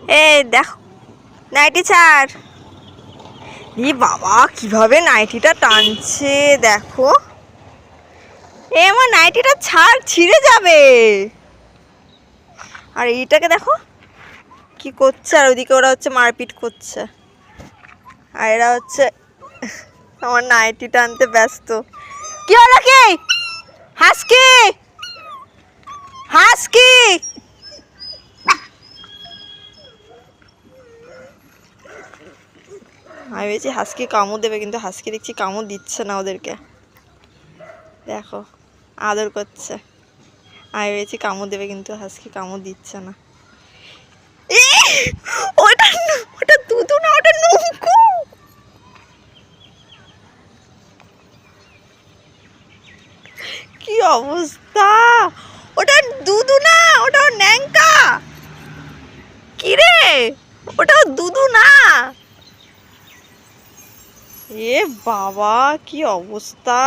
এই দেখো নাইটি ছাড়। ই বাবা কিভাবে নাইটিটা টানছে দেখো। এ আমার নাইটিটা ছাড়, ছিঁড়ে যাবে। আর এইটাকে দেখো কি করছে, আর ওইদিকে ওরা হচ্ছে মারপিট করছে, আর এরা হচ্ছে আমার নাইটি টানতে ব্যস্ত। কি হলো কি? হাসকি হাসকি আমি ভেবেছি হাসকি কামড় দেবে, কিন্তু হাসকি দেখছি কামড় দিচ্ছে না ওদেরকে। দেখো আদর করছে, আমি ভেবেছি কামড় দেবে, কিন্তু হাসকি কামড় দিচ্ছে না। ওটা ওটা দুধু না, ওটা নৌকো। কি অবস্থা! ওটা দুধু না, ওটা ন্যাংকা। কি রে, ওটা দুধু না। এ বাবা কি অবস্থা!